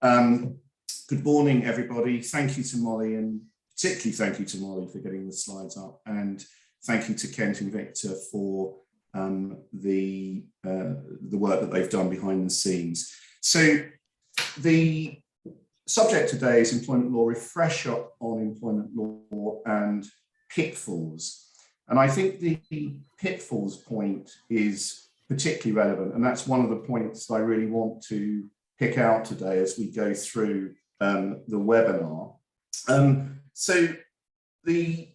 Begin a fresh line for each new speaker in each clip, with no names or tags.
Good morning, everybody. Thank you to Molly, and particularly thank you to Molly for getting the slides up, and thank you to Kent and Victor for the work that they've done behind the scenes. So the subject today is employment law, refresher on employment law and pitfalls. And I think the pitfalls point is particularly relevant, and that's one of the points that I really want to pick out today as we go through the webinar. So the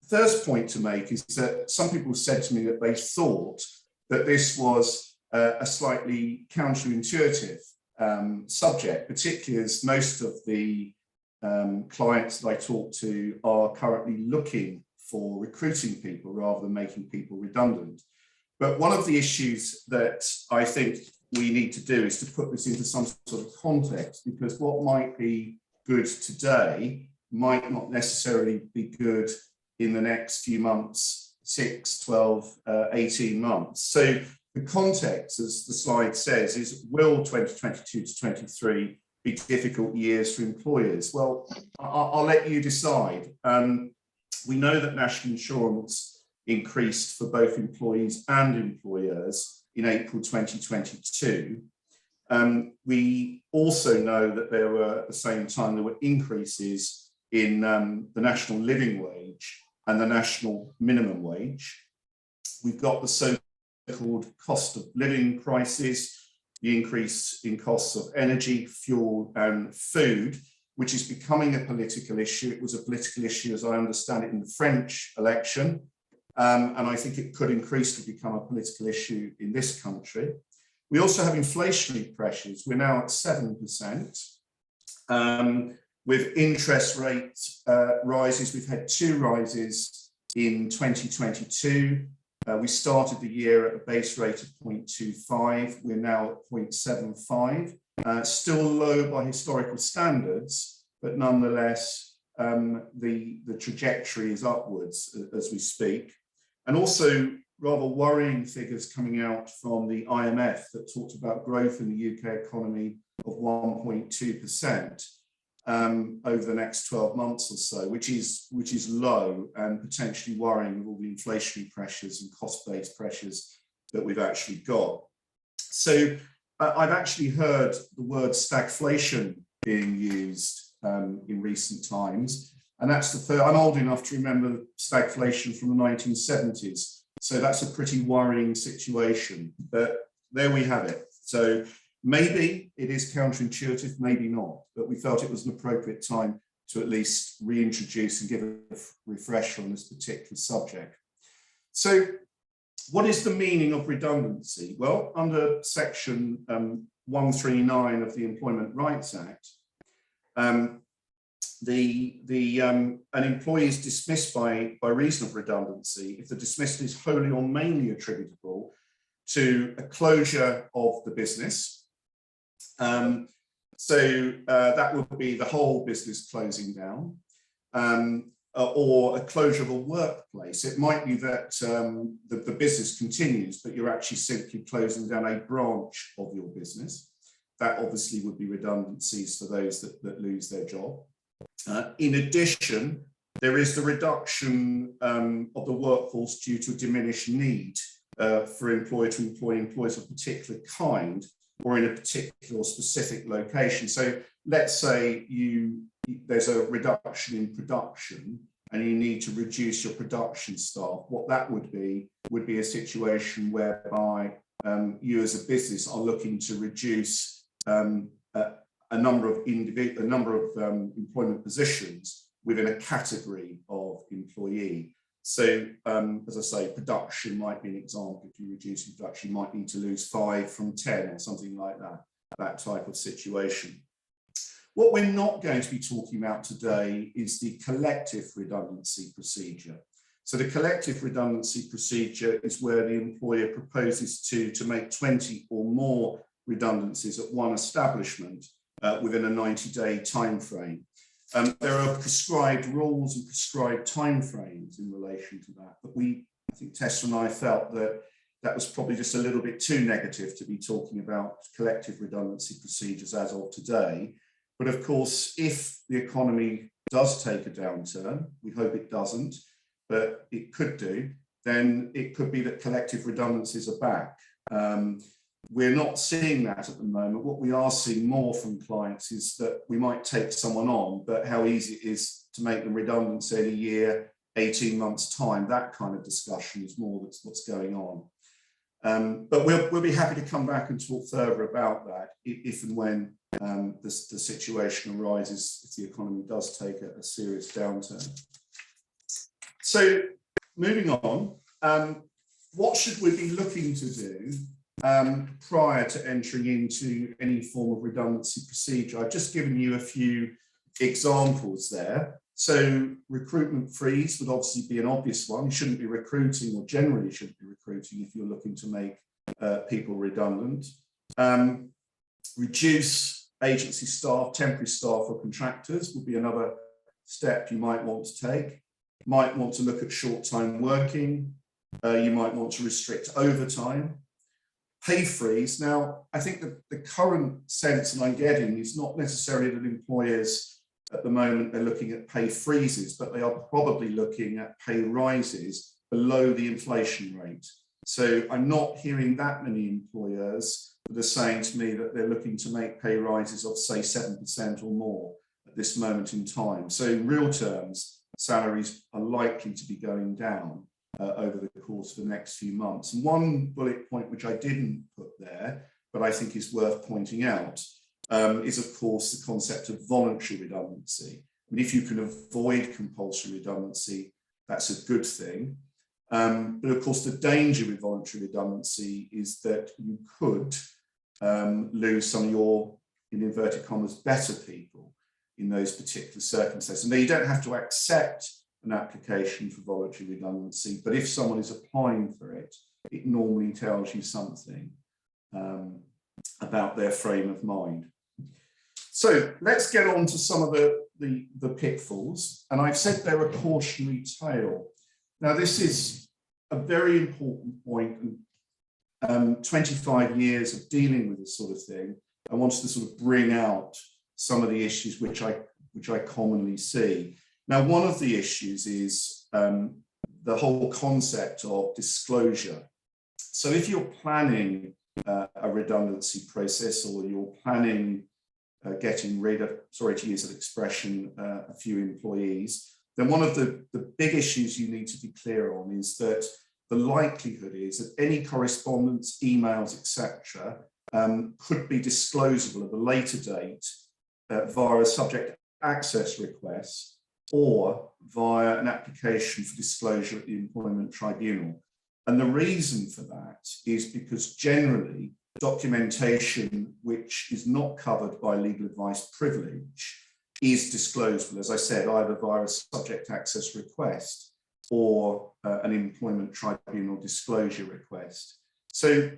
first point to make is that some people said to me that they thought that this was a slightly counterintuitive subject, particularly as most of the clients that I talk to are currently looking for recruiting people rather than making people redundant. But one of the issues that I think we need to do is to put this into some sort of context, because what might be good today might not necessarily be good in the next few months, 6, 12, 18 months. So the context, as the slide says, is will 2022 to 23 be difficult years for employers? Well, I'll let you decide. We know that national insurance increased for both employees and employers in April 2022. We also know that there were, at the same time, there were increases in the national living wage and the national minimum wage. We've got the so-called cost of living crisis, the increase in costs of energy, fuel and food, which is becoming a political issue. It was a political issue, as I understand it, in the French election. And I think it could increasingly become a political issue in this country. We also have inflationary pressures. We're now at 7%. With interest rate rises, we've had 2 rises in 2022. We started the year at a base rate of 0.25. We're now at 0.75. Still low by historical standards, but nonetheless, the trajectory is upwards as we speak. And also rather worrying figures coming out from the IMF that talked about growth in the UK economy of 1.2% over the next 12 months or so, which is low and potentially worrying with all the inflationary pressures and cost-based pressures that we've actually got. So I've actually heard the word stagflation being used in recent times. And that's the first. I'm old enough to remember stagflation from the 1970s. So that's a pretty worrying situation, but there we have it. So maybe it is counterintuitive, maybe not, but we felt it was an appropriate time to at least reintroduce and give a refresher on this particular subject. So what is the meaning of redundancy? Well, under section 139 of the Employment Rights Act, an employee is dismissed by reason of redundancy if the dismissal is wholly or mainly attributable to a closure of the business. That would be the whole business closing down, or a closure of a workplace. It might be that the business continues, but you're actually simply closing down a branch of your business. That obviously would be redundancies for those that lose their job. In addition, there is the reduction of the workforce due to a diminished need for employer to employ employees of a particular kind or in a particular or specific location. So let's say there's a reduction in production and you need to reduce your production staff. What that would be a situation whereby you as a business are looking to reduce a number of employment positions within a category of employee. So as I say, production might be an example. If you reduce production, you might need to lose 5 from 10 or something like that type of situation. What we're not going to be talking about today is the collective redundancy procedure. So the collective redundancy procedure is where the employer proposes to make 20 or more redundancies at one establishment within a 90-day time frame. There are prescribed rules and prescribed timeframes in relation to that, but I think Tessa and I felt that was probably just a little bit too negative to be talking about collective redundancy procedures as of today. But of course, if the economy does take a downturn, we hope it doesn't, but it could do, then it could be that collective redundancies are back. We're not seeing that at the moment. What we are seeing more from clients is that we might take someone on, but how easy it is to make them redundant, say, in a year, 18 months' time, that kind of discussion is more that's what's going on. But we'll be happy to come back and talk further about that if and when the situation arises, if the economy does take a serious downturn. So moving on, what should we be looking to do prior to entering into any form of redundancy procedure? I've just given you a few examples there. So recruitment freeze would obviously be an obvious one. You shouldn't be recruiting, or generally shouldn't be recruiting, if you're looking to make people redundant. Reduce agency staff, temporary staff or contractors would be another step you might want to take. You might want to look at short-time working. You might want to restrict overtime. Pay freeze. Now, I think that the current sense that I'm getting is not necessarily that employers at the moment are looking at pay freezes, but they are probably looking at pay rises below the inflation rate. So I'm not hearing that many employers that are saying to me that they're looking to make pay rises of, say, 7% or more at this moment in time. So in real terms, salaries are likely to be going down over the course of the next few months. And one bullet point which I didn't put there, but I think is worth pointing out, is of course the concept of voluntary redundancy. I mean, if you can avoid compulsory redundancy, that's a good thing. But of course, the danger with voluntary redundancy is that you could lose some of your, in inverted commas, better people in those particular circumstances. Now, you don't have to accept an application for voluntary redundancy, but if someone is applying for it, it normally tells you something about their frame of mind. So let's get on to some of the pitfalls. And I've said they're a cautionary tale. Now, this is a very important point. 25 years of dealing with this sort of thing, I wanted to sort of bring out some of the issues which I commonly see. Now, one of the issues is the whole concept of disclosure. So if you're planning a redundancy process, or you're planning getting rid of, sorry to use that expression, a few employees, then one of the big issues you need to be clear on is that the likelihood is that any correspondence, emails, etc., could be disclosable at a later date via a subject access request or via an application for disclosure at the Employment Tribunal. And the reason for that is because generally documentation which is not covered by legal advice privilege is disclosable, as I said, either via a subject access request or an Employment Tribunal disclosure request. So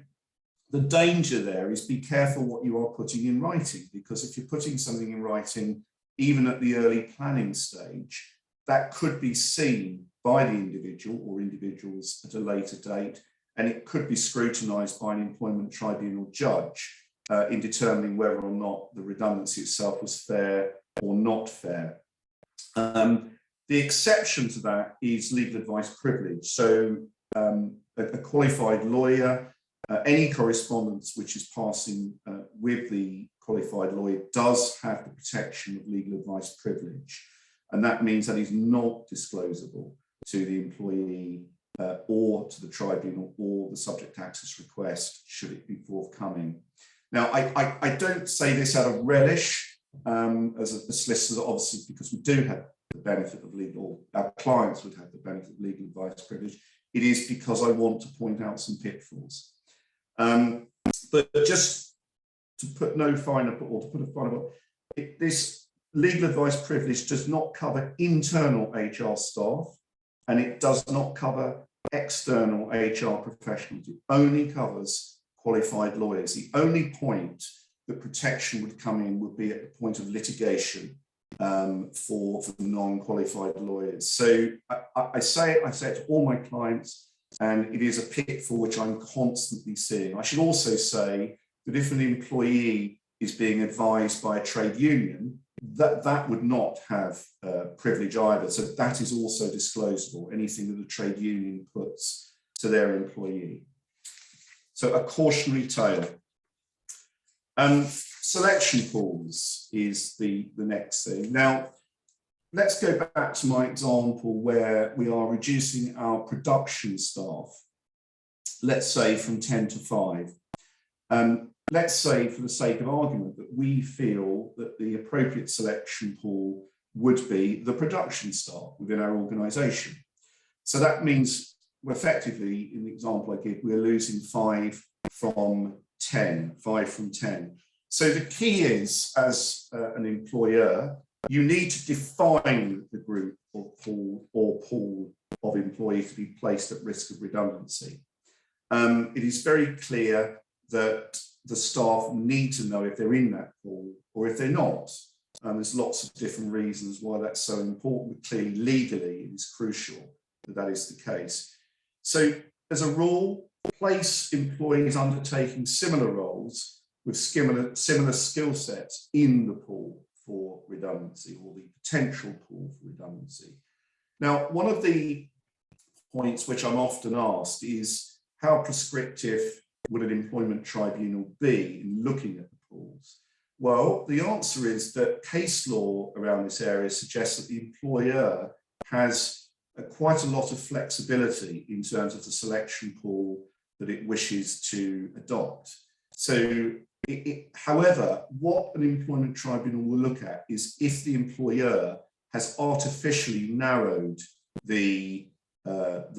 the danger there is be careful what you are putting in writing, because if you're putting something in writing, even at the early planning stage, that could be seen by the individual or individuals at a later date, and it could be scrutinised by an Employment Tribunal judge in determining whether or not the redundancy itself was fair or not fair. The exception to that is legal advice privilege. So a qualified lawyer, any correspondence which is passing with the qualified lawyer does have the protection of legal advice privilege. And that means that is not disclosable to the employee or to the tribunal or the subject access request, should it be forthcoming. Now, I don't say this out of relish as a solicitor, obviously, because we do have the benefit of legal, our clients would have the benefit of legal advice privilege. It is because I want to point out some pitfalls. But just to put no finer, or to put a finer, this legal advice privilege does not cover internal HR staff, and it does not cover external HR professionals. It only covers qualified lawyers. The only point that protection would come in would be at the point of litigation for non-qualified lawyers. So I say it to all my clients, and it is a pitfall which I'm constantly seeing. I should also say that if an employee is being advised by a trade union, that would not have privilege either. So that is also disclosable, anything that the trade union puts to their employee. So a cautionary tale. Selection pools is the next thing. Now, let's go back to my example where we are reducing our production staff, let's say from 10 to 5. Let's say, for the sake of argument, that we feel that the appropriate selection pool would be the production staff within our organisation. So that means we're effectively, in the example I give, we're losing 5 from 10, 5 from 10. So the key is, as an employer, you need to define the group or pool of employees to be placed at risk of redundancy. It is very clear that the staff need to know if they're in that pool or if they're not. There's lots of different reasons why that's so important, but clearly legally it is crucial that that is the case. So as a rule, place employees undertaking similar roles with similar skill sets in the pool for redundancy, or the potential pool for redundancy. Now, one of the points which I'm often asked is, how prescriptive would an employment tribunal be in looking at the pools? Well, the answer is that case law around this area suggests that the employer has quite a lot of flexibility in terms of the selection pool that it wishes to adopt. So, however, what an employment tribunal will look at is if the employer has artificially narrowed the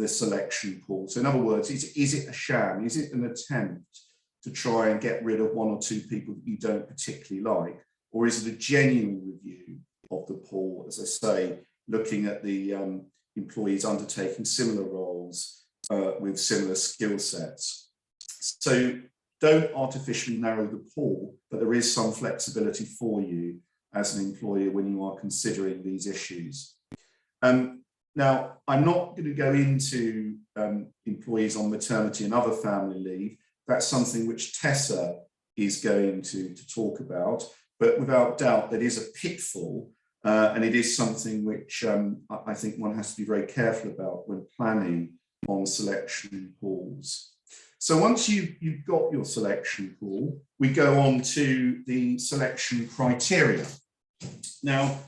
selection pool. So in other words, is it a sham? Is it an attempt to try and get rid of 1 or 2 people that you don't particularly like? Or is it a genuine review of the pool, as I say, looking at the employees undertaking similar roles with similar skill sets? So don't artificially narrow the pool, but there is some flexibility for you as an employer when you are considering these issues. Now, I'm not going to go into employees on maternity and other family leave. That's something which Tessa is going to talk about, but without doubt, that is a pitfall, and it is something which I think one has to be very careful about when planning on selection pools. So once you've got your selection pool, we go on to the selection criteria. Now,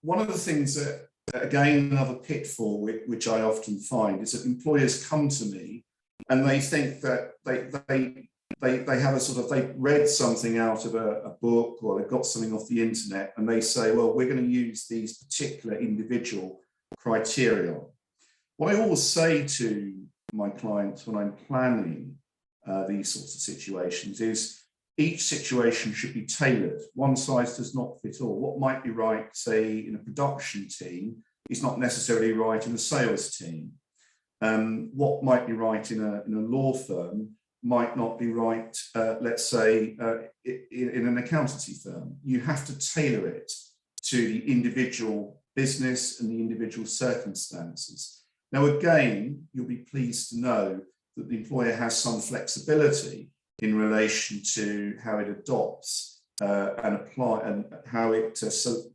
one of the things that, again, another pitfall which I often find is that employers come to me and they think that they have a sort of, they've read something out of a book, or they've got something off the internet, and they say, well, we're going to use these particular individual criteria. What I always say to my clients when I'm planning these sorts of situations is, each situation should be tailored. One size does not fit all. What might be right, say, in a production team is not necessarily right in a sales team. What might be right in a law firm might not be right, let's say, in an accountancy firm. You have to tailor it to the individual business and the individual circumstances. Now, again, you'll be pleased to know that the employer has some flexibility in relation to how it adopts and apply, and how it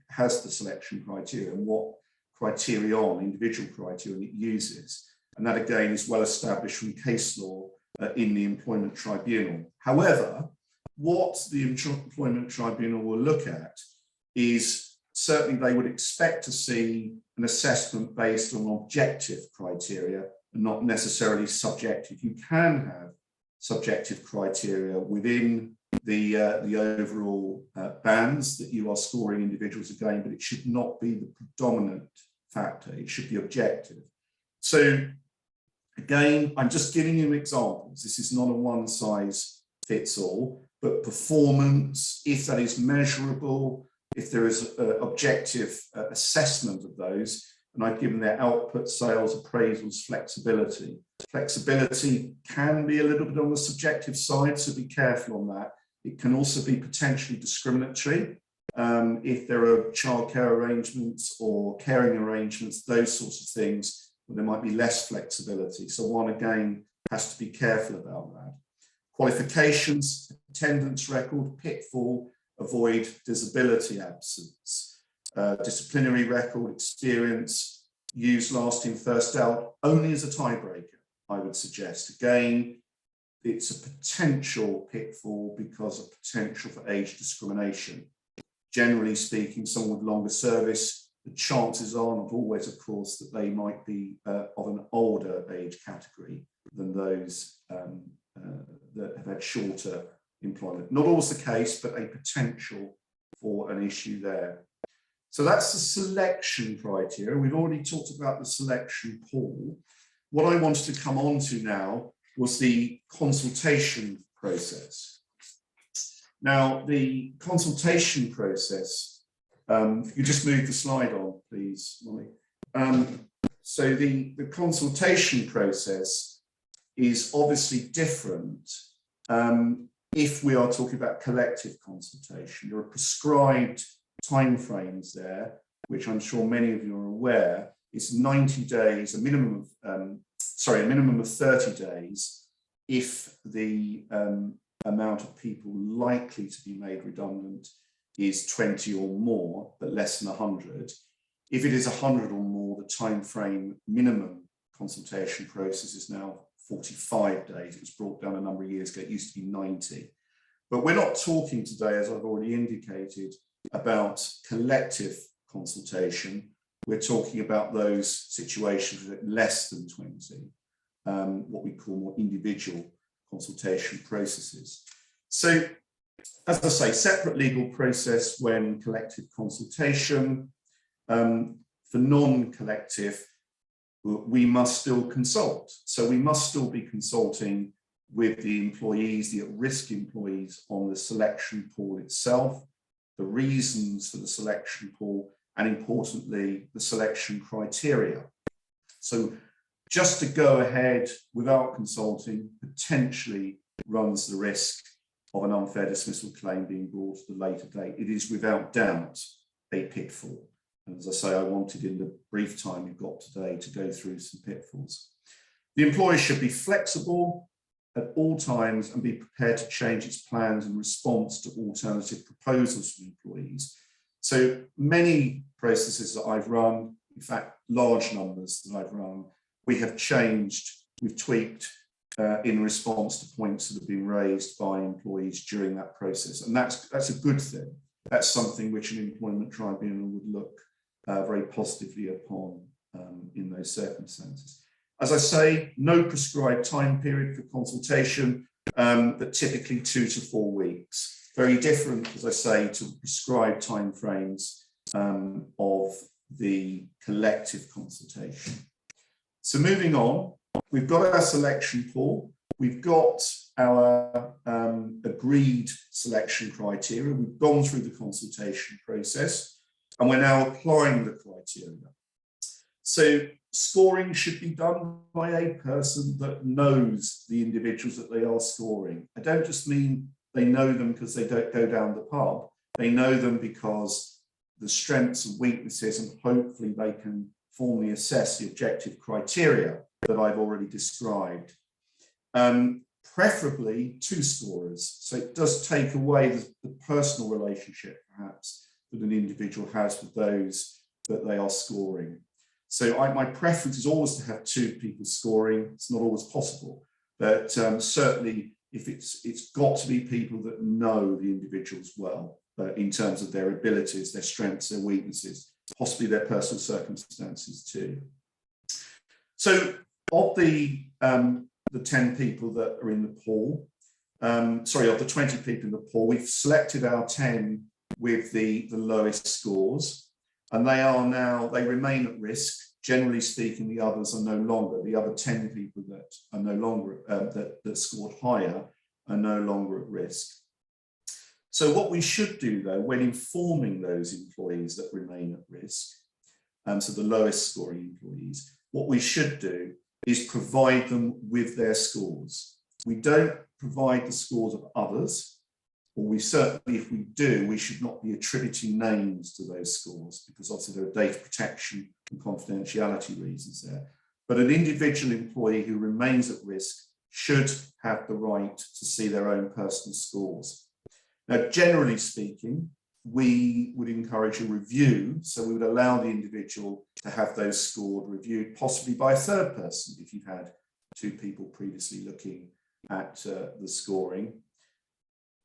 has the selection criteria and what criterion, individual criterion, it uses. And that, again, is well established from case law in the Employment Tribunal. However, what the Employment Tribunal will look at is, certainly they would expect to see an assessment based on objective criteria and not necessarily subjective. You can have subjective criteria within the overall bands that you are scoring individuals again, but it should not be the predominant factor. It should be objective. So again, I'm just giving you examples. This is not a one size fits all, but performance, if that is measurable, if there is objective assessment of those, and I've given their output, sales, appraisals, flexibility. Flexibility can be a little bit on the subjective side, so be careful on that. It can also be potentially discriminatory if there are childcare arrangements or caring arrangements, those sorts of things, where there might be less flexibility. So one, again, has to be careful about that. qualifications, attendance record, pitfall, avoid disability absence, disciplinary record, experience, use last in, first out, only as a tiebreaker, I would suggest. Again, it's a potential pitfall because of potential for age discrimination. Generally speaking, someone with longer service, the chances are not always, of course, that they might be of an older age category than those that have had shorter employment. Not always the case, but a potential for an issue there. So that's the selection criteria. We've already talked about the selection pool. What I wanted to come on to now was the consultation process. Now, the consultation process, if you just move the slide on, please, Molly. So the consultation process is obviously different if we are talking about collective consultation. There are prescribed timeframes there, which I'm sure many of you are aware. It's 90 days, a minimum of 30 days if the amount of people likely to be made redundant is 20 or more, but less than 100. If it is 100 or more, the time frame minimum consultation process is now 45 days. It was brought down a number of years ago. It used to be 90. But we're not talking today, as I've already indicated, about collective consultation. We're talking about those situations with less than 20, what we call more individual consultation processes. So, as I say, separate legal process when collective consultation. For non-collective, we must still consult. So we must still be consulting with the employees, the at-risk employees, on the selection pool itself, the reasons for the selection pool, and importantly, the selection criteria. So just to go ahead without consulting potentially runs the risk of an unfair dismissal claim being brought at a later date. It is without doubt a pitfall. And as I say, I wanted in the brief time we've got today to go through some pitfalls. The employer should be flexible at all times and be prepared to change its plans in response to alternative proposals from employees. So many processes that I've run, in fact, large numbers that I've run, we have changed, we've tweaked in response to points that have been raised by employees during that process. And that's a good thing. That's something which an employment tribunal would look very positively upon in those circumstances. As I say, no prescribed time period for consultation, but typically 2 to 4 weeks. Very different, as I say, to prescribed timeframes of the collective consultation. So moving on, we've got our selection pool, we've got our agreed selection criteria, we've gone through the consultation process, and we're now applying the criteria. So scoring should be done by a person that knows the individuals that they are scoring. I don't just mean they know them because they don't go down the pub. They know them because the strengths and weaknesses, and hopefully they can formally assess the objective criteria that I've already described. Preferably 2 scorers. So it does take away the personal relationship, perhaps, that an individual has with those that they are scoring. So my preference is always to have 2 people scoring. It's not always possible, but certainly if it's got to be people that know the individuals well, in terms of their abilities, their strengths, their weaknesses, possibly their personal circumstances too. So of the 10 people that are in the pool, of the 20 people in the pool, we've selected our 10 with the lowest scores, and they remain at risk. Generally speaking, the others are no longer, the other 10 people that are no longer, that scored higher are no longer at risk. So what we should do though, when informing those employees that remain at risk, so the lowest scoring employees, what we should do is provide them with their scores. We don't provide the scores of others, or we certainly, if we do, we should not be attributing names to those scores, because obviously there are data protection and confidentiality reasons there. But an individual employee who remains at risk should have the right to see their own personal scores. Now, generally speaking, we would encourage a review, so we would allow the individual to have those scored, reviewed, possibly by a third person if you've had two people previously looking at the scoring.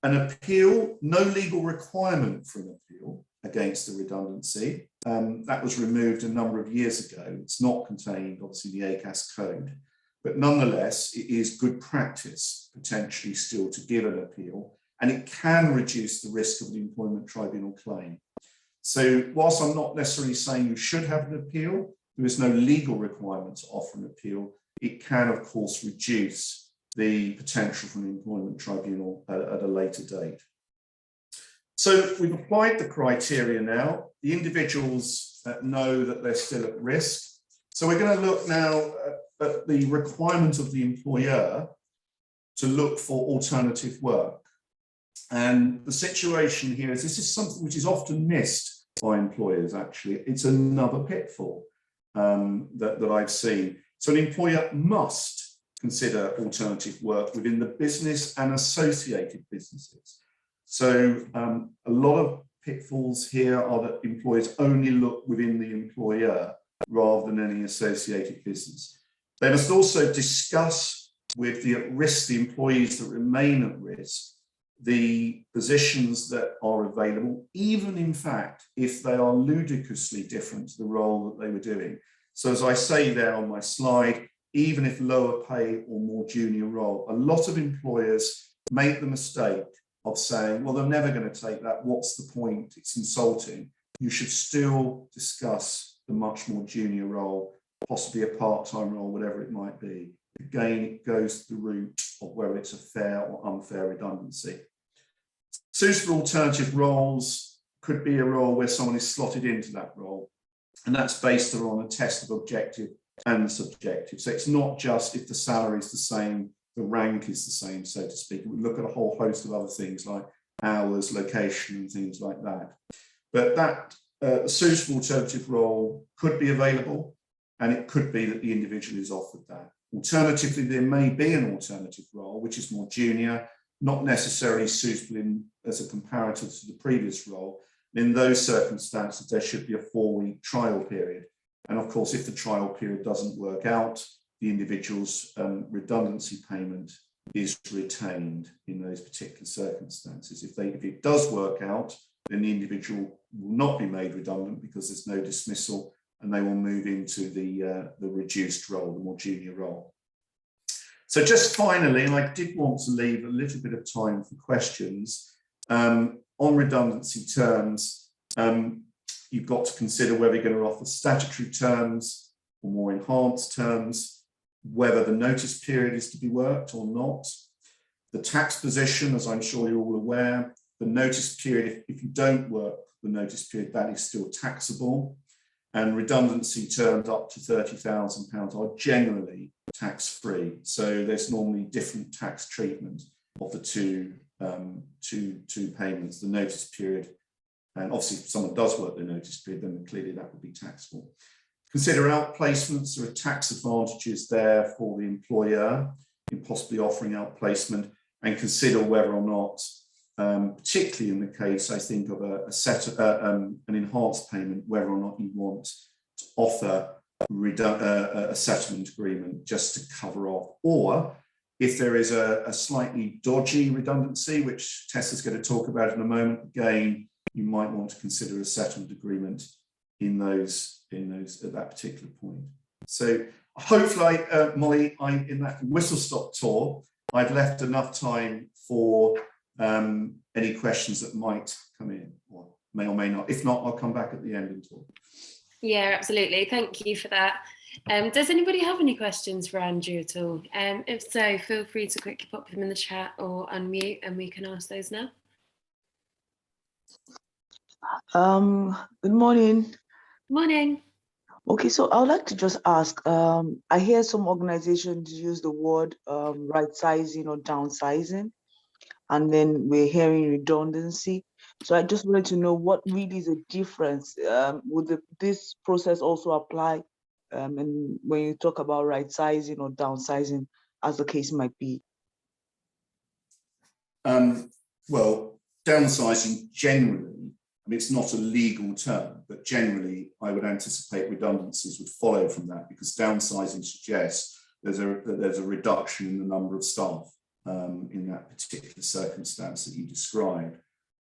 An appeal, no legal requirement for an appeal against the redundancy. That was removed a number of years ago. It's not contained, obviously, in the ACAS code, but nonetheless, it is good practice potentially still to give an appeal, and it can reduce the risk of an employment tribunal claim. So whilst I'm not necessarily saying you should have an appeal, there is no legal requirement to offer an appeal. It can, of course, reduce the potential for an employment tribunal at a later date. So we've applied the criteria now. The individuals know that they're still at risk. So we're going to look now at the requirement of the employer to look for alternative work. And the situation here is this is something which is often missed by employers, actually. It's another pitfall that I've seen. So an employer must consider alternative work within the business and associated businesses. So a lot of pitfalls here are that employers only look within the employer rather than any associated business. They must also discuss with the at-risk, the employees that remain at risk, the positions that are available, even in fact, if they are ludicrously different to the role that they were doing. So as I say there on my slide, even if lower pay or more junior role, a lot of employers make the mistake of saying, well, they're never going to take that. What's the point? It's insulting. You should still discuss the much more junior role, possibly a part-time role, whatever it might be. Again, it goes to the root of whether it's a fair or unfair redundancy. Suitable alternative roles could be a role where someone is slotted into that role, and that's based on a test of objective and subjective. So it's not just if the salary is the same, the rank is the same, so to speak. We look at a whole host of other things like hours, location, and things like that. But that suitable alternative role could be available, and it could be that the individual is offered that. Alternatively, there may be an alternative role, which is more junior, not necessarily suitable as a comparator to the previous role. In those circumstances, there should be a 4-week trial period. And of course, if the trial period doesn't work out, the individual's redundancy payment is retained in those particular circumstances. If it does work out, then the individual will not be made redundant because there's no dismissal, and they will move into the reduced role, the more junior role. So just finally, and I did want to leave a little bit of time for questions, on redundancy terms, you've got to consider whether you're going to offer statutory terms or more enhanced terms, whether the notice period is to be worked or not. The tax position, as I'm sure you're all aware, the notice period, if you don't work the notice period, that is still taxable. And redundancy terms up to £30,000 are generally tax-free. So there's normally different tax treatment of the two payments, the notice period. And obviously, if someone does work the notice period, then clearly that would be taxable. Consider outplacements. There are tax advantages there for the employer in possibly offering outplacement, and consider whether or not, particularly in the case, I think, of an enhanced payment, whether or not you want to offer a settlement agreement just to cover off, or if there is a slightly dodgy redundancy, which Tessa's going to talk about in a moment, again, you might want to consider a settlement agreement in those at that particular point. So hopefully, Molly, in that whistle-stop tour, I've left enough time for any questions that might come in, or may not. If not, I'll come back at the end and talk.
Yeah, absolutely. Thank you for that. Does anybody have any questions for Andrew at all? If so, feel free to quickly pop them in the chat or unmute, and we can ask those now.
Good morning.
Morning.
Okay, so I would like to just ask, I hear some organizations use the word right sizing or downsizing, and then we're hearing redundancy. So I just wanted to know what really is the difference. Would this process also apply and when you talk about right sizing or downsizing? as the case might be?
Well, downsizing generally, I mean, it's not a legal term, but generally I would anticipate redundancies would follow from that, because downsizing suggests there's a reduction in the number of staff in that particular circumstance that you described.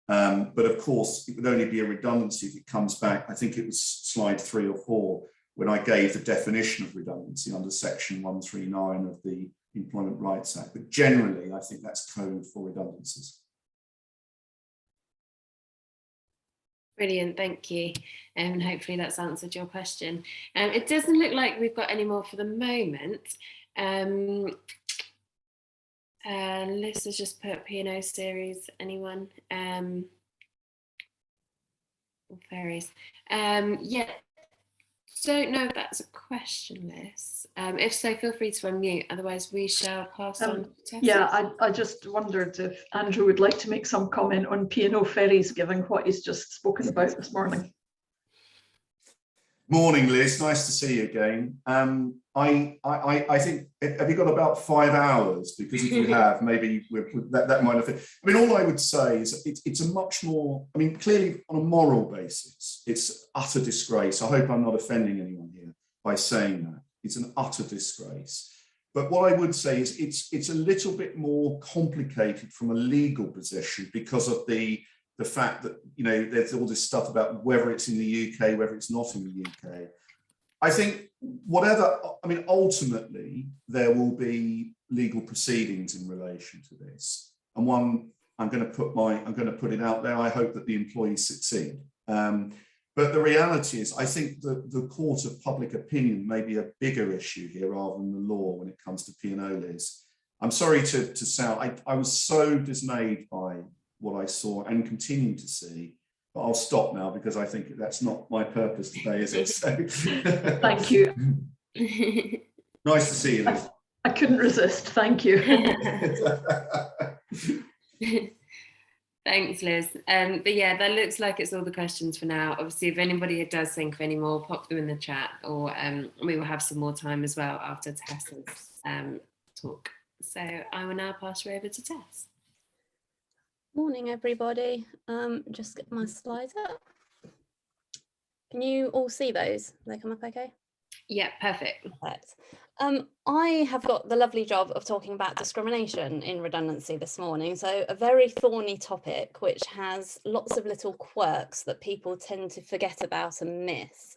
But of course, it would only be a redundancy if it comes back. I think it was slide 3 or 4 when I gave the definition of redundancy under section 139 of the Employment Rights Act. But generally, I think that's code for redundancies.
Brilliant, thank you. And hopefully that's answered your question. It doesn't look like we've got any more for the moment. Liz has just put P&O series, anyone? Or fairies? Yeah, don't know if that's a question, Liz. If so, feel free to unmute, otherwise we shall pass on to Tessa.
Yeah, I just wondered if Andrew would like to make some comment on P&O ferries, given what he's just spoken about this morning.
Morning, Liz. Nice to see you again. I think, have you got about 5 hours? Because if you have, maybe that might have. I mean, all I would say is it's a much more, I mean, clearly on a moral basis, it's utter disgrace. I hope I'm not offending anyone here by saying that. It's an utter disgrace. But what I would say is it's a little bit more complicated from a legal position because of the fact that, you know, there's all this stuff about whether it's in the UK, whether it's not in the UK. I think whatever, I mean, ultimately, there will be legal proceedings in relation to this. And one, I'm going to put it out there. I hope that the employees succeed. But the reality is, I think that the court of public opinion may be a bigger issue here rather than the law when it comes to P&O, Liz. I'm sorry to sound, I was so dismayed by what I saw and continue to see, but I'll stop now because I think that's not my purpose today, is it? So,
thank you.
Nice to see you, Liz.
I couldn't resist, thank you.
Thanks, Liz. But yeah, that looks like it's all the questions for now. Obviously, if anybody does think of any more, pop them in the chat, or we will have some more time as well after Tessa's talk. So I will now pass you over to Tess.
Morning, everybody. Just get my slides up. Can you all see those? They come up okay?
Yeah, perfect.
Perfect. I have got the lovely job of talking about discrimination in redundancy this morning. So a very thorny topic, which has lots of little quirks that people tend to forget about and miss.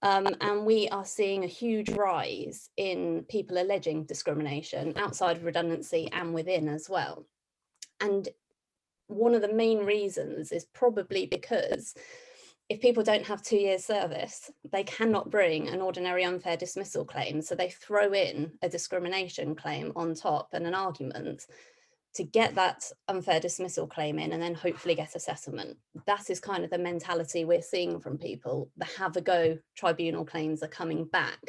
And we are seeing a huge rise in people alleging discrimination outside of redundancy and within as well. And one of the main reasons is probably because if people don't have 2 years service, they cannot bring an ordinary unfair dismissal claim. So they throw in a discrimination claim on top and an argument to get that unfair dismissal claim in and then hopefully get a settlement. That is kind of the mentality we're seeing from people. The have a go tribunal claims are coming back.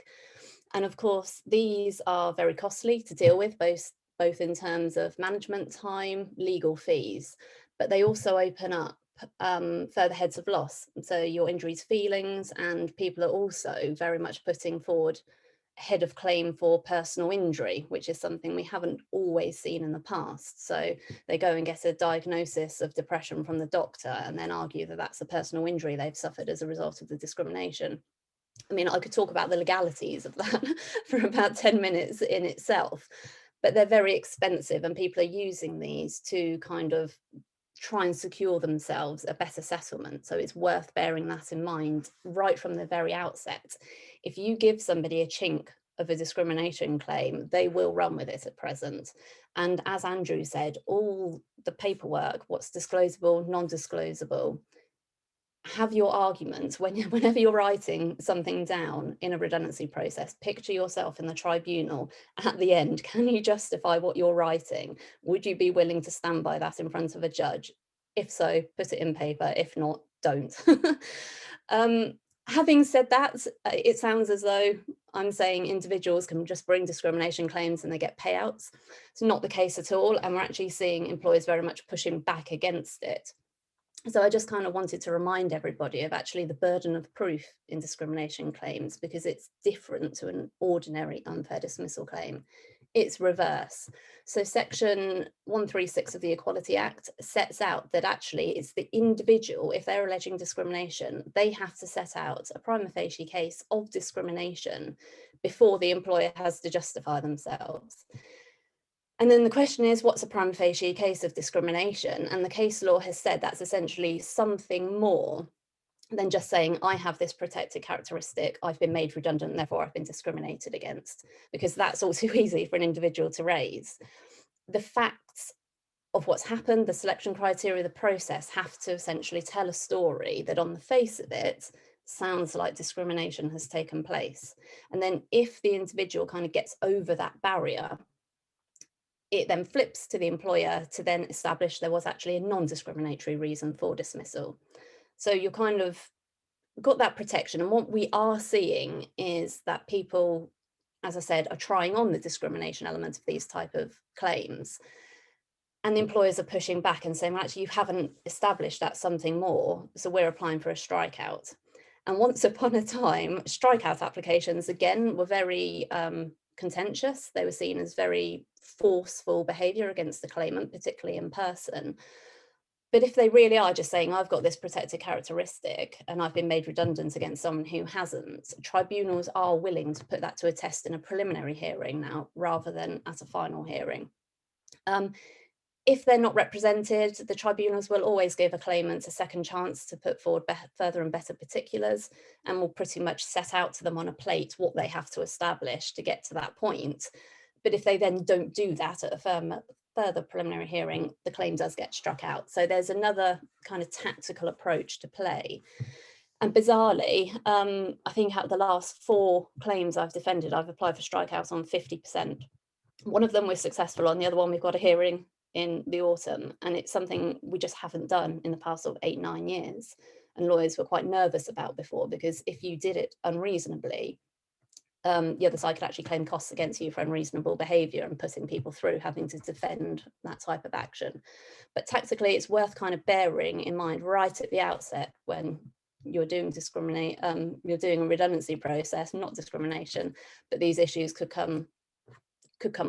And of course, these are very costly to deal with, both in terms of management time, legal fees, but they also open up further heads of loss. So your injuries, feelings, and people are also very much putting forward head of claim for personal injury, which is something we haven't always seen in the past. So they go and get a diagnosis of depression from the doctor and then argue that that's a personal injury they've suffered as a result of the discrimination. I mean, I could talk about the legalities of that for about 10 minutes in itself, but they're very expensive and people are using these to kind of try and secure themselves a better settlement. So it's worth bearing that in mind right from the very outset. If you give somebody a chink of a discrimination claim, they will run with it at present. And as Andrew said, all the paperwork, what's disclosable, non-disclosable, have your argument whenever you're writing something down in a redundancy process. Picture yourself in the tribunal at the end. Can you justify what you're writing? Would you be willing to stand by that in front of a judge? If so, put it in paper. If not, don't. Having said that, it sounds as though I'm saying individuals can just bring discrimination claims and they get payouts. It's not the case at all. And we're actually seeing employers very much pushing back against it. So I just kind of wanted to remind everybody of actually the burden of proof in discrimination claims, because it's different to an ordinary unfair dismissal claim. It's reverse. So section 136 of the Equality Act sets out that actually it's the individual, if they're alleging discrimination, they have to set out a prima facie case of discrimination before the employer has to justify themselves. And then the question is, what's a prima facie case of discrimination? And the case law has said that's essentially something more than just saying, I have this protected characteristic, I've been made redundant, therefore I've been discriminated against, because that's all too easy for an individual to raise. The facts of what's happened, the selection criteria, the process have to essentially tell a story that on the face of it sounds like discrimination has taken place. And then if the individual kind of gets over that barrier, it then flips to the employer to then establish there was actually a non-discriminatory reason for dismissal. So you're kind of got that protection. And what we are seeing is that people, as I said, are trying on the discrimination element of these type of claims. And the employers are pushing back and saying, well, actually, you haven't established that something more, so we're applying for a strikeout. And once upon a time, strikeout applications, again, were very contentious. They were seen as very forceful behaviour against the claimant, particularly in person. But if they really are just saying, I've got this protected characteristic and I've been made redundant against someone who hasn't, tribunals are willing to put that to a test in a preliminary hearing now, rather than at a final hearing. If they're not represented, the tribunals will always give a claimant a second chance to put forward further and better particulars, and will pretty much set out to them on a plate what they have to establish to get to that point. But if they then don't do that at a further preliminary hearing, the claim does get struck out. So there's another kind of tactical approach to play. And bizarrely, I think out of the last 4 claims I've defended, I've applied for strikeouts on 50%. One of them was successful, on the other one we've got a hearing in the autumn, and it's something we just haven't done in the past sort of 8-9 years, and lawyers were quite nervous about before, because if you did it unreasonably, the other side could actually claim costs against you for unreasonable behaviour and putting people through having to defend that type of action. But tactically, it's worth kind of bearing in mind right at the outset when you're doing you're doing a redundancy process, not discrimination, but these issues could come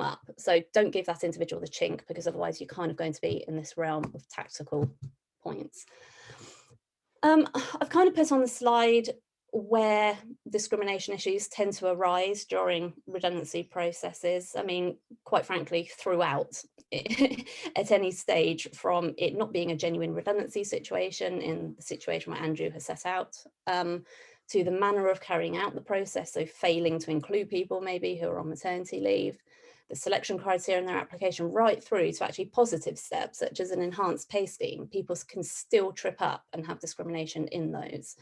up. So don't give that individual the chink, because otherwise you're kind of going to be in this realm of tactical points. I've kind of put on the slide where discrimination issues tend to arise during redundancy processes. I mean, quite frankly, throughout at any stage, from it not being a genuine redundancy situation in the situation where Andrew has set out, to the manner of carrying out the process, so failing to include people maybe who are on maternity leave, the selection criteria in their application, right through to actually positive steps such as an enhanced pay scheme. People can still trip up and have discrimination in those.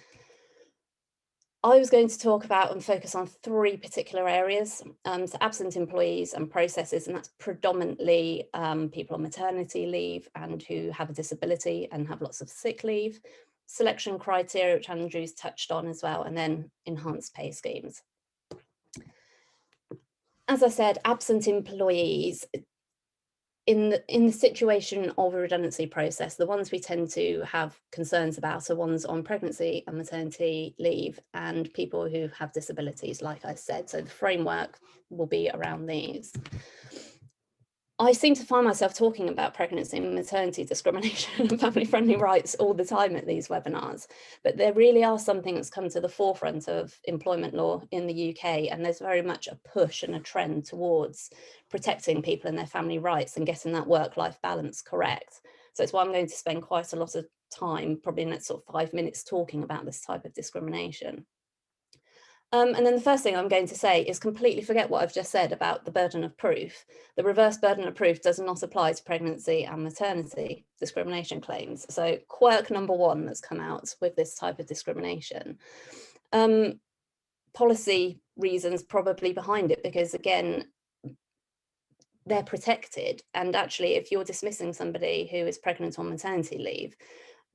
I was going to talk about and focus on 3 particular areas, so absent employees and processes, and that's predominantly people on maternity leave and who have a disability and have lots of sick leave, selection criteria, which Andrew's touched on as well, and then enhanced pay schemes. As I said, absent employees, in the situation of a redundancy process, the ones we tend to have concerns about are ones on pregnancy and maternity leave and people who have disabilities, like I said. So the framework will be around these. I seem to find myself talking about pregnancy and maternity discrimination and family-friendly rights all the time at these webinars, but there really are something that's come to the forefront of employment law in the UK, and there's very much a push and a trend towards protecting people and their family rights and getting that work-life balance correct. So it's why I'm going to spend quite a lot of time, probably in the next sort of 5 minutes, talking about this type of discrimination. And then the first thing I'm going to say is completely forget what I've just said about the burden of proof. The reverse burden of proof does not apply to pregnancy and maternity discrimination claims. So quirk number 1 that's come out with this type of discrimination. Policy reasons probably behind it, because again, they're protected. And actually, if you're dismissing somebody who is pregnant on maternity leave,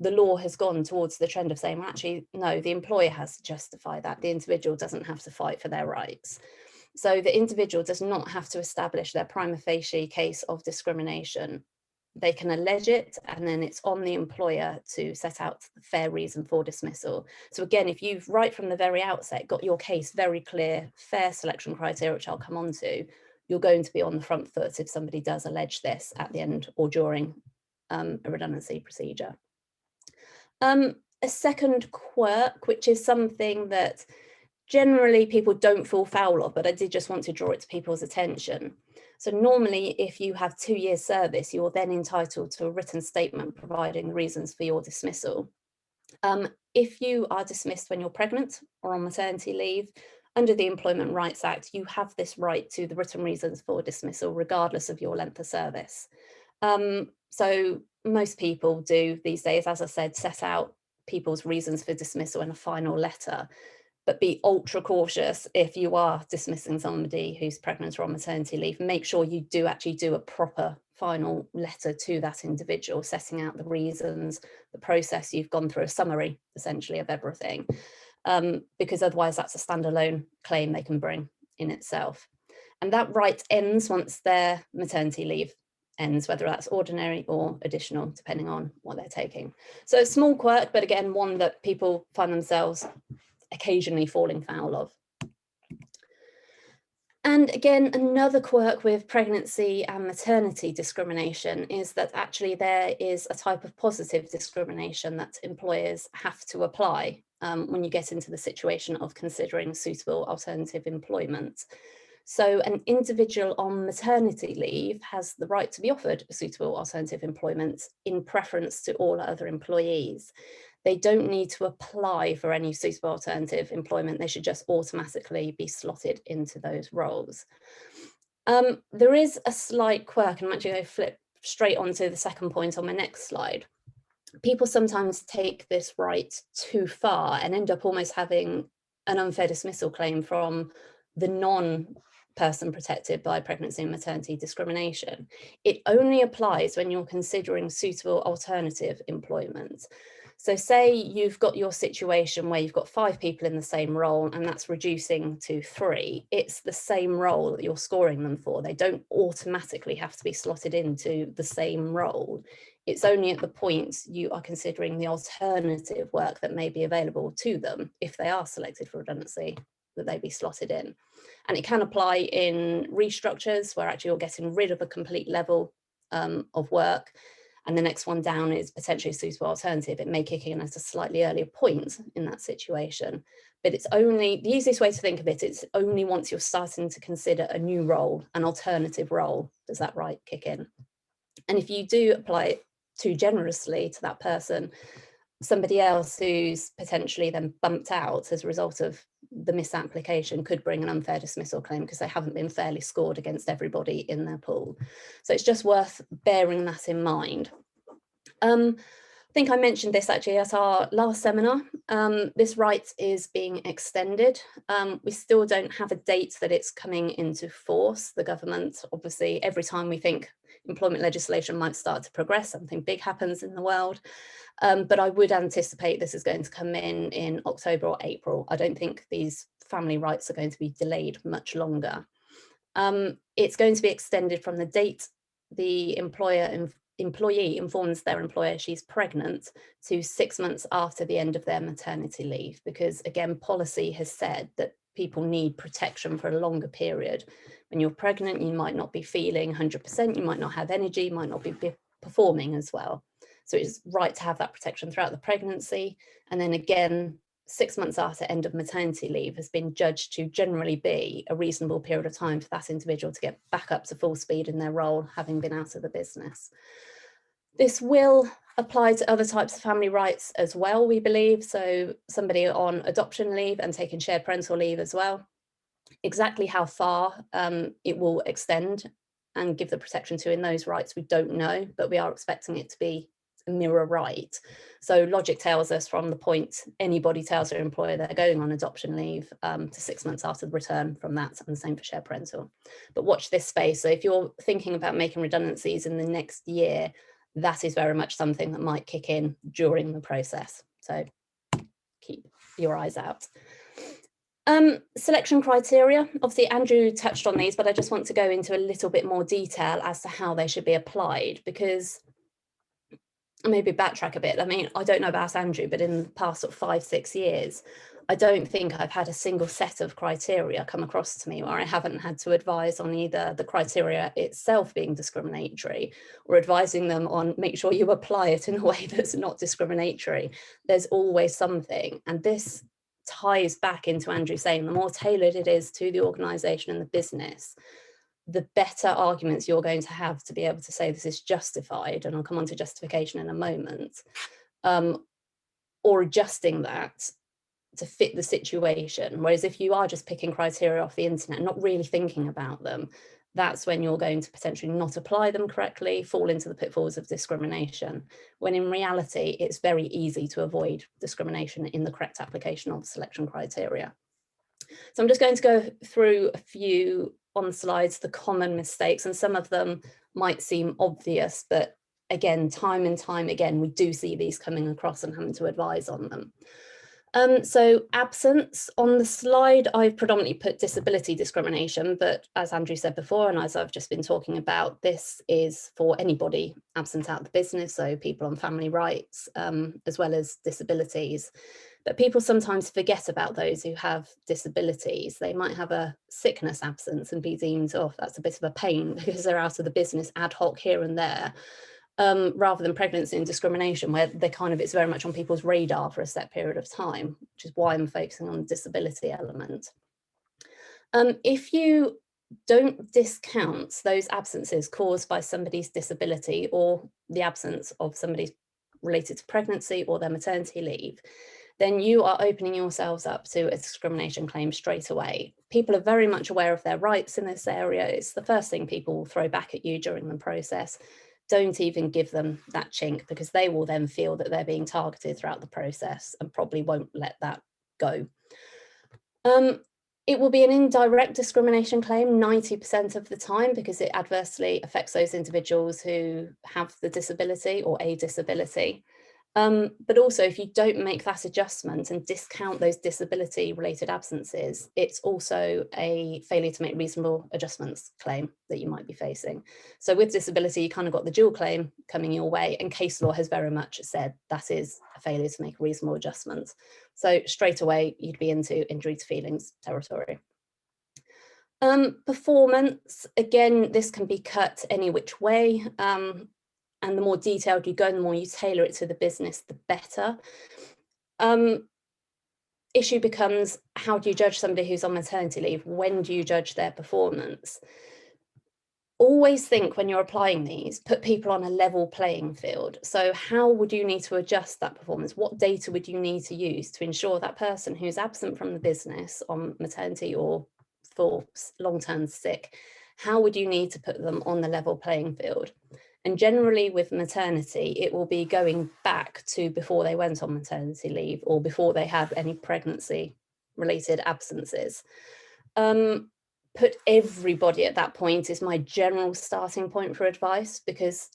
the law has gone towards the trend of saying, well, actually, no, the employer has to justify that. The individual doesn't have to fight for their rights. So the individual does not have to establish their prima facie case of discrimination. They can allege it, and then it's on the employer to set out the fair reason for dismissal. So again, if you've right from the very outset got your case very clear, fair selection criteria, which I'll come on to, you're going to be on the front foot if somebody does allege this at the end or during a redundancy procedure. A second quirk, which is something that generally people don't fall foul of, but I did just want to draw it to people's attention. So normally, if you have 2 years service, you're then entitled to a written statement providing the reasons for your dismissal. If you are dismissed when you're pregnant or on maternity leave, under the Employment Rights Act, you have this right to the written reasons for dismissal, regardless of your length of service. So most people do these days, as I said, set out people's reasons for dismissal in a final letter, but be ultra cautious if you are dismissing somebody who's pregnant or on maternity leave. Make sure you do actually do a proper final letter to that individual, setting out the reasons, the process you've gone through, a summary essentially of everything, because otherwise that's a standalone claim they can bring in itself. And that right ends once their maternity leave ends, whether that's ordinary or additional, depending on what they're taking. So a small quirk, but again, one that people find themselves occasionally falling foul of. And again, another quirk with pregnancy and maternity discrimination is that actually there is a type of positive discrimination that employers have to apply when you get into the situation of considering suitable alternative employment. So an individual on maternity leave has the right to be offered a suitable alternative employment in preference to all other employees. They don't need to apply for any suitable alternative employment. They should just automatically be slotted into those roles. There is a slight quirk, and I'm actually going to flip straight onto the second point on my next slide. People sometimes take this right too far and end up almost having an unfair dismissal claim from the non-person protected by pregnancy and maternity discrimination. It only applies when you're considering suitable alternative employment. So say you've got your situation where you've got 5 people in the same role and that's reducing to 3. It's the same role that you're scoring them for. They don't automatically have to be slotted into the same role. It's only at the point you are considering the alternative work that may be available to them if they are selected for redundancy that they be slotted in. And it can apply in restructures where actually you're getting rid of a complete level of work. And the next one down is potentially a suitable alternative. It may kick in at a slightly earlier point in that situation, but it's only, the easiest way to think of it, it's only once you're starting to consider a new role, an alternative role, does that right kick in. And if you do apply it too generously to that person, somebody else who's potentially then bumped out as a result of the misapplication could bring an unfair dismissal claim because they haven't been fairly scored against everybody in their pool. So it's just worth bearing that in mind. I think I mentioned this actually at our last seminar. This right is being extended. We still don't have a date that it's coming into force. The government, obviously, every time we think employment legislation might start to progress, something big happens in the world. But I would anticipate this is going to come in October or April. I don't think these family rights are going to be delayed much longer. It's going to be extended from the date the employee informs their employer she's pregnant to 6 months after the end of their maternity leave, because again, policy has said that people need protection for a longer period. When you're pregnant, you might not be feeling 100%, you might not have energy, you might not be performing as well. So it's right to have that protection throughout the pregnancy. And then again, 6 months after end of maternity leave has been judged to generally be a reasonable period of time for that individual to get back up to full speed in their role, having been out of the business. This will apply to other types of family rights as well, we believe. So somebody on adoption leave and taking shared parental leave as well. Exactly how far it will extend and give the protection to in those rights, we don't know, but we are expecting it to be a mirror right. So logic tells us from the point anybody tells their employer they're going on adoption leave to 6 months after the return from that, and the same for shared parental. But watch this space. So if you're thinking about making redundancies in the next year, that is very much something that might kick in during the process. So keep your eyes out. Selection criteria. Obviously, Andrew touched on these, but I just want to go into a little bit more detail as to how they should be applied, because maybe backtrack a bit. I mean, I don't know about Andrew, but in the past sort of 5-6 years, I don't think I've had a single set of criteria come across to me where I haven't had to advise on either the criteria itself being discriminatory or advising them on make sure you apply it in a way that's not discriminatory. There's always something. And this ties back into Andrew saying the more tailored it is to the organisation and the business, the better arguments you're going to have to be able to say this is justified. And I'll come on to justification in a moment, or adjusting that to fit the situation. Whereas if you are just picking criteria off the internet and not really thinking about them, that's when you're going to potentially not apply them correctly, fall into the pitfalls of discrimination, when in reality, it's very easy to avoid discrimination in the correct application of selection criteria. So I'm just going to go through a few on the slides, the common mistakes, and some of them might seem obvious, but again, time and time again, we do see these coming across and having to advise on them. So absence, on the slide, I've predominantly put disability discrimination, but as Andrew said before, and as I've just been talking about, this is for anybody absent out of the business, so people on family rights, as well as disabilities. But people sometimes forget about those who have disabilities. They might have a sickness absence and be deemed, oh, that's a bit of a pain because they're out of the business ad hoc here and there. Rather than pregnancy and discrimination, where they kind of, it's very much on people's radar for a set period of time, which is why I'm focusing on the disability element. If you don't discount those absences caused by somebody's disability or the absence of somebody related to pregnancy or their maternity leave, then you are opening yourselves up to a discrimination claim straight away. People are very much aware of their rights in this area. It's the first thing people will throw back at you during the process. Don't even give them that chink, because they will then feel that they're being targeted throughout the process and probably won't let that go. It will be an indirect discrimination claim 90% of the time, because it adversely affects those individuals who have the disability or a disability. But also, if you don't make that adjustment and discount those disability related absences, it's also a failure to make reasonable adjustments claim that you might be facing. So with disability, you kind of got the dual claim coming your way, and case law has very much said that is a failure to make reasonable adjustments. So straight away, you'd be into injury to feelings territory. Performance, again, this can be cut any which way. And the more detailed you go, the more you tailor it to the business, the better. Issue becomes, how do you judge somebody who's on maternity leave? When do you judge their performance? Always think when you're applying these, put people on a level playing field. So how would you need to adjust that performance? What data would you need to use to ensure that person who's absent from the business on maternity or for long-term sick, how would you need to put them on the level playing field? And generally with maternity, it will be going back to before they went on maternity leave or before they had any pregnancy related absences. Put everybody at that point is my general starting point for advice, because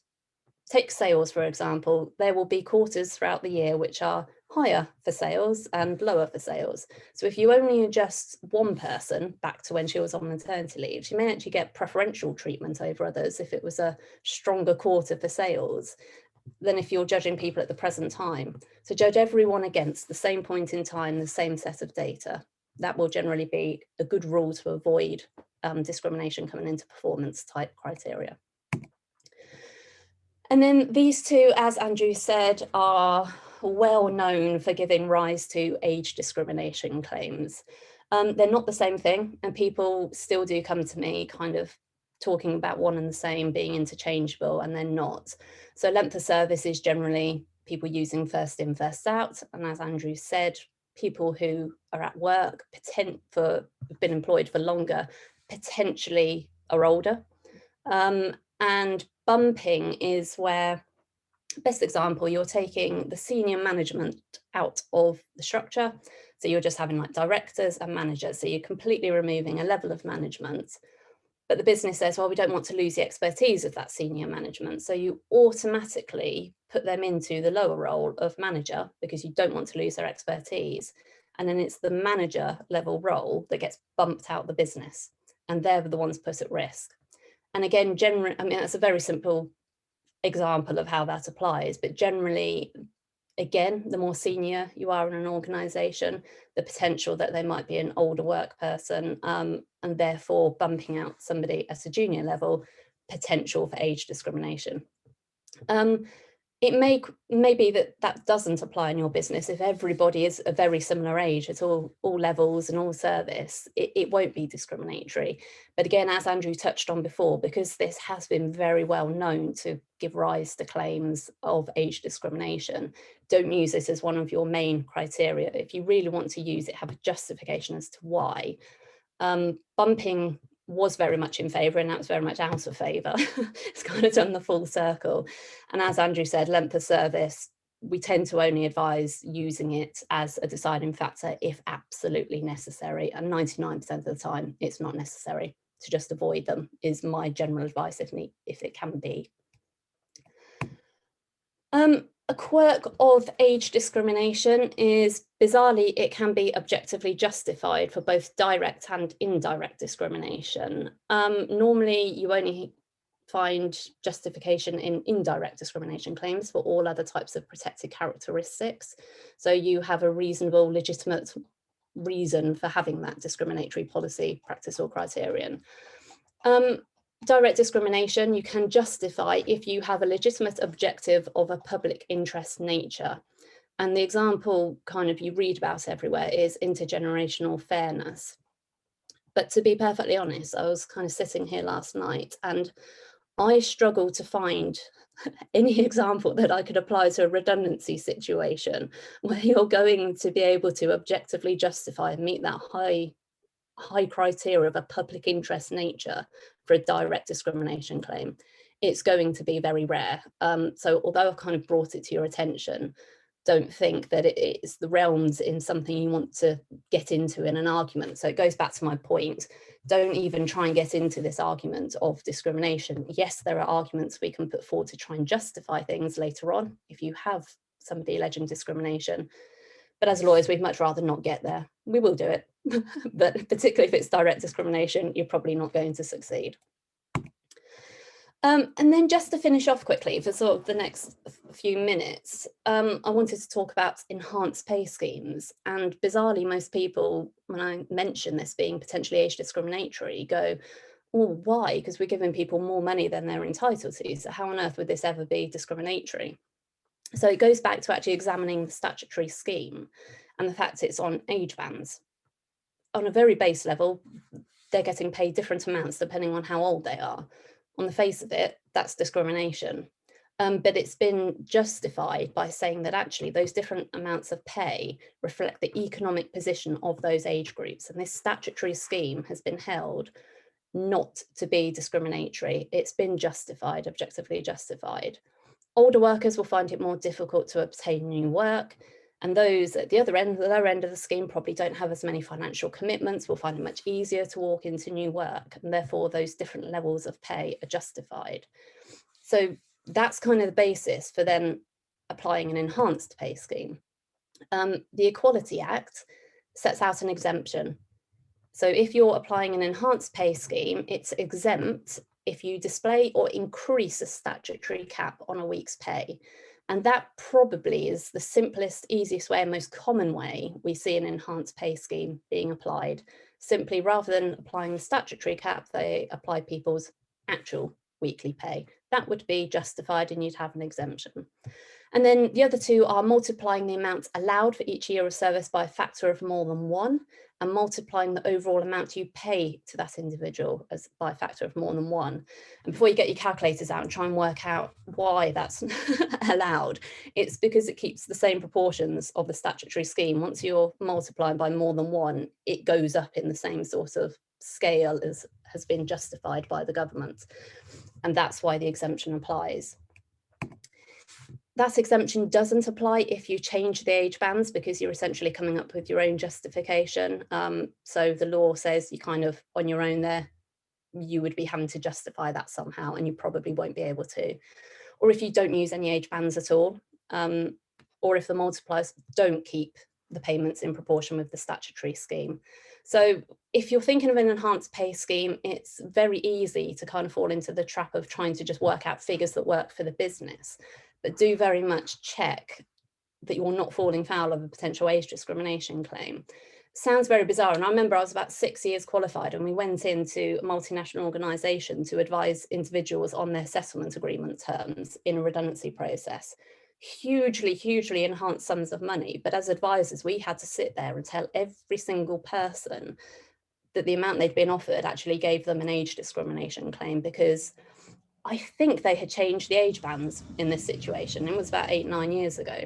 take sales, for example, there will be quarters throughout the year which are higher for sales and lower for sales. So if you only adjust one person back to when she was on maternity leave, she may actually get preferential treatment over others if it was a stronger quarter for sales than if you're judging people at the present time. So judge everyone against the same point in time, the same set of data. That will generally be a good rule to avoid discrimination coming into performance type criteria. And then these two, as Andrew said, are well known for giving rise to age discrimination claims. They're not the same thing, and people still do come to me kind of talking about one and the same being interchangeable, and they're not. So length of service is generally people using first in, first out. And as Andrew said, people who are at work, have been employed for longer, potentially are older. And bumping is where, best example, you're taking the senior management out of the structure. So you're just having like directors and managers. So you're completely removing a level of management. But the business says, well, we don't want to lose the expertise of that senior management. So you automatically put them into the lower role of manager because you don't want to lose their expertise. And then it's the manager level role that gets bumped out of the business. And they're the ones put at risk. And again, generally, I mean, that's a very simple example of how that applies, but generally Again, the more senior you are in an organisation, the potential that they might be an older work person, and therefore bumping out somebody at a junior level, potential for age discrimination. It may be that doesn't apply in your business. If everybody is a very similar age at all levels and all service, it won't be discriminatory. But again, as Andrew touched on before, because this has been very well known to give rise to claims of age discrimination, don't use this as one of your main criteria. If you really want to use it, have a justification as to why. Bumping was very much in favour, and that was very much out of favour. It's kind of done the full circle. And as Andrew said, length of service, we tend to only advise using it as a deciding factor if absolutely necessary. And 99% of the time, it's not necessary to just avoid them, is my general advice if it can be. A quirk of age discrimination is, bizarrely, it can be objectively justified for both direct and indirect discrimination. Normally, you only find justification in indirect discrimination claims for all other types of protected characteristics. So you have a reasonable, legitimate reason for having that discriminatory policy, practice, or criterion. Direct discrimination you can justify if you have a legitimate objective of a public interest nature. And the example kind of you read about everywhere is intergenerational fairness. But to be perfectly honest, I was kind of sitting here last night and I struggled to find any example that I could apply to a redundancy situation where you're going to be able to objectively justify and meet that high criteria of a public interest nature for a direct discrimination claim. It's going to be very rare. So although I've kind of brought it to your attention, don't think that it is the realms in something you want to get into in an argument. So it goes back to my point. Don't even try and get into this argument of discrimination. Yes, there are arguments we can put forward to try and justify things later on if you have somebody alleging discrimination. But as lawyers, we'd much rather not get there. We will do it, but particularly if it's direct discrimination, you're probably not going to succeed. And then just to finish off quickly for sort of the next few minutes, I wanted to talk about enhanced pay schemes. And bizarrely, most people, when I mention this being potentially age discriminatory, go, oh, why? Because we're giving people more money than they're entitled to. So how on earth would this ever be discriminatory? So it goes back to actually examining the statutory scheme and the fact it's on age bands. On a very base level, they're getting paid different amounts depending on how old they are. On the face of it, that's discrimination. But it's been justified by saying that actually those different amounts of pay reflect the economic position of those age groups. And this statutory scheme has been held not to be discriminatory. It's been justified, objectively justified. Older workers will find it more difficult to obtain new work, and those at the other end, the lower end of the scheme, probably don't have as many financial commitments, will find it much easier to walk into new work, and therefore those different levels of pay are justified. So that's kind of the basis for then applying an enhanced pay scheme. The Equality Act sets out an exemption. So if you're applying an enhanced pay scheme, it's exempt if you display or increase a statutory cap on a week's pay. And that probably is the simplest, easiest way and most common way we see an enhanced pay scheme being applied. Simply, rather than applying the statutory cap, they apply people's actual weekly pay. That would be justified and you'd have an exemption. And then the other two are multiplying the amounts allowed for each year of service by a factor of more than one, and multiplying the overall amount you pay to that individual as by a factor of more than one. And before you get your calculators out and try and work out why that's allowed, it's because it keeps the same proportions of the statutory scheme. Once you're multiplying by more than one, it goes up in the same sort of scale as has been justified by the government. And that's why the exemption applies. That exemption doesn't apply if you change the age bands, because you're essentially coming up with your own justification. So the law says you kind of on your own there, you would be having to justify that somehow, and you probably won't be able to. Or if you don't use any age bands at all, or if the multipliers don't keep the payments in proportion with the statutory scheme. So if you're thinking of an enhanced pay scheme, it's very easy to kind of fall into the trap of trying to just work out figures that work for the business. But do very much check that you're not falling foul of a potential age discrimination claim. Sounds very bizarre. And I remember I was about 6 years qualified and we went into a multinational organisation to advise individuals on their settlement agreement terms in a redundancy process. Hugely enhanced sums of money. But as advisors, we had to sit there and tell every single person that the amount they'd been offered actually gave them an age discrimination claim, because I think they had changed the age bands in this situation. It was about 8-9 years ago.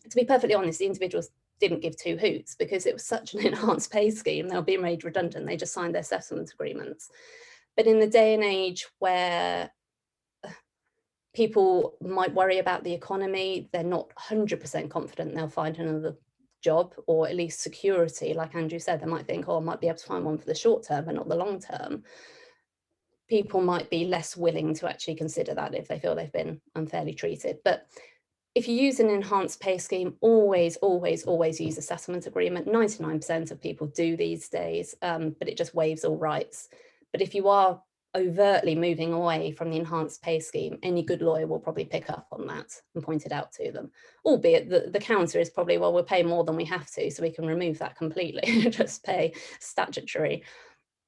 To be perfectly honest, the individuals didn't give two hoots because it was such an enhanced pay scheme. They were being made redundant. They just signed their settlement agreements. But in the day and age where people might worry about the economy, they're not 100% confident they'll find another job, or at least security. Like Andrew said, they might think, oh, I might be able to find one for the short term, but not the long term. People might be less willing to actually consider that if they feel they've been unfairly treated. But if you use an enhanced pay scheme, always use a settlement agreement. 99% of people do these days, but it just waives all rights. But if you are overtly moving away from the enhanced pay scheme, any good lawyer will probably pick up on that and point it out to them. Albeit the counter is probably, well, we'll pay more than we have to, so we can remove that completely, just pay statutory.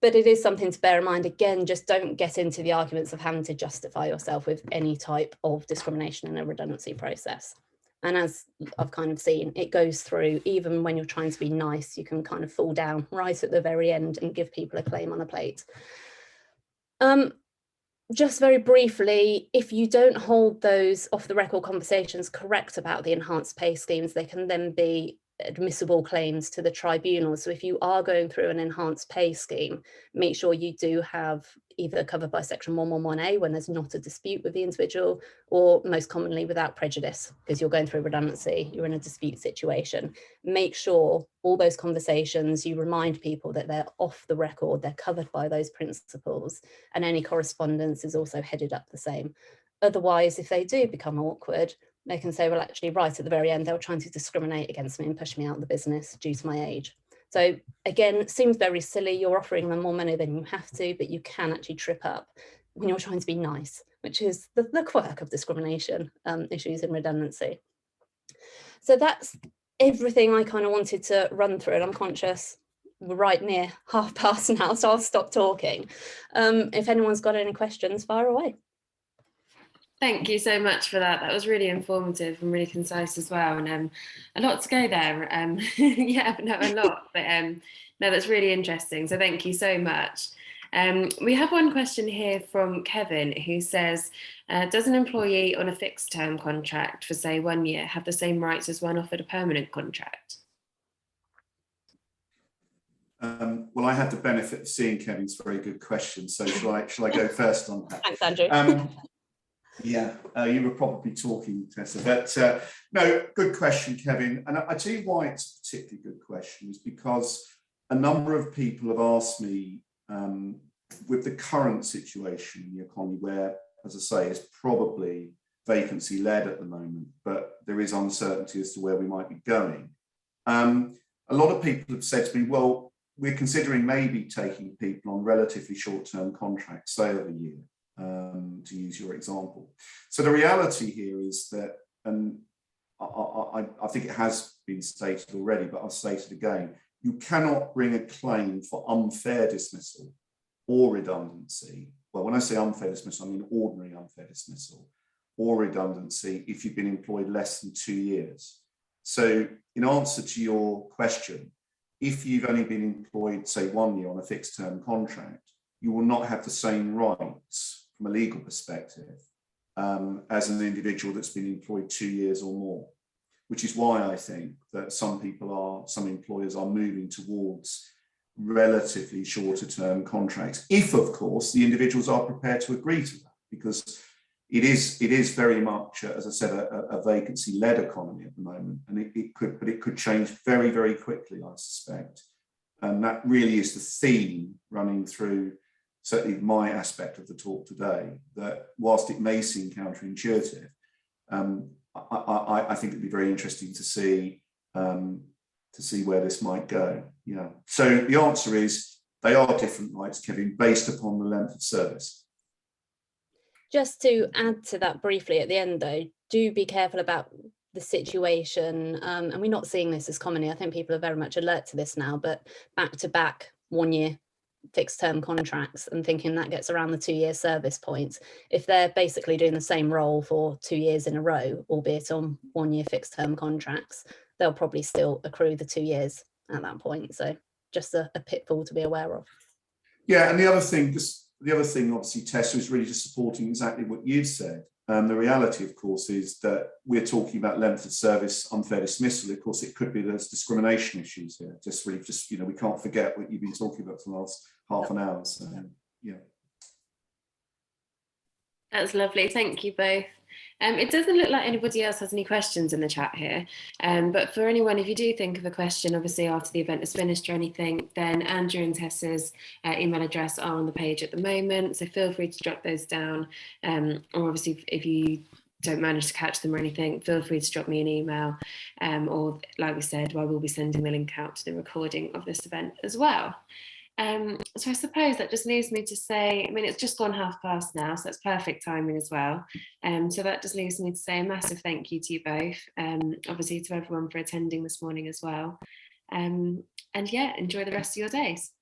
But it is something to bear in mind. Again, just don't get into the arguments of having to justify yourself with any type of discrimination in a redundancy process. And as I've kind of seen, it goes through, even when you're trying to be nice, you can kind of fall down right at the very end and give people a claim on a plate. Just very briefly, if you don't hold those off the record conversations correct about the enhanced pay schemes, they can then be admissible claims to the tribunal. So if you are going through an enhanced pay scheme, make sure you do have either covered by section 111A when there's not a dispute with the individual, or most commonly without prejudice, because you're going through redundancy, you're in a dispute situation. Make sure all those conversations, you remind people that they're off the record, they're covered by those principles, and any correspondence is also headed up the same. Otherwise, if they do become awkward, they can say, well, actually, right at the very end, they were trying to discriminate against me and push me out of the business due to my age. So again, it seems very silly. You're offering them more money than you have to, but you can actually trip up when you're trying to be nice, which is the quirk of discrimination issues in redundancy. So that's everything I kind of wanted to run through, and I'm conscious we're right near past now, so I'll stop talking. If anyone's got any questions, fire away.
Thank you so much for that. That was really informative and really concise as well, and a lot to go there. Yeah, no, a lot, but no, that's really interesting. So thank you so much. We have one question here from Kevin, who says, does an employee on a fixed term contract for say 1 year have the same rights as one offered a permanent contract?
Well, I had the benefit of seeing Kevin's very good question, so shall I go first on that?
Thanks, Andrew.
Yeah, you were probably talking, Tessa, but no, good question, Kevin. And I tell you why it's a particularly good question is because a number of people have asked me with the current situation in the economy where, as I say, it's probably vacancy led at the moment, but there is uncertainty as to where we might be going. A lot of people have said to me, well, we're considering maybe taking people on relatively short-term contracts, say of a year. To use your example. So the reality here is that, and I think it has been stated already, but I'll state it again, you cannot bring a claim for unfair dismissal or redundancy. Well, when I say unfair dismissal, I mean ordinary unfair dismissal or redundancy if you've been employed less than 2 years. So in answer to your question, if you've only been employed, say 1 year on a fixed term contract, you will not have the same rights from a legal perspective as an individual that's been employed 2 years or more, which is why I think that some employers are moving towards relatively shorter term contracts, if of course the individuals are prepared to agree to that, because it is very much, as I said, a vacancy led economy at the moment, and it could change very, very quickly, I suspect. And that really is the theme running through certainly my aspect of the talk today, that whilst it may seem counterintuitive, I think it'd be very interesting to see where this might go. Yeah. So the answer is they are different rights, Kevin, based upon the length of service.
Just to add to that briefly at the end though, do be careful about the situation, and we're not seeing this as commonly. I think people are very much alert to this now, but back-to-back 1-year fixed term contracts and thinking that gets around the 2-year service points. If they're basically doing the same role for 2 years in a row, albeit on 1-year fixed term contracts, they'll probably still accrue the 2 years at that point. So just a pitfall to be aware of.
Yeah, and the other thing, obviously, Tessa is really just supporting exactly what you've said. The reality, of course, is that we're talking about length of service, unfair dismissal. Of course, it could be there's discrimination issues here. We can't forget what you've been talking about for the last half an hour. So, yeah.
That's lovely. Thank you both. It doesn't look like anybody else has any questions in the chat here, but for anyone, if you do think of a question, obviously after the event is finished or anything, then Andrew and Tessa's email address are on the page at the moment, so feel free to jot those down, or obviously if you don't manage to catch them or anything, feel free to drop me an email, or like we said, I will be sending the link out to the recording of this event as well. So I suppose that just leaves me to say, I mean, it's just gone 5:30 now, so that's perfect timing as well. So that just leaves me to say a massive thank you to you both, obviously to everyone for attending this morning as well. And yeah, enjoy the rest of your days.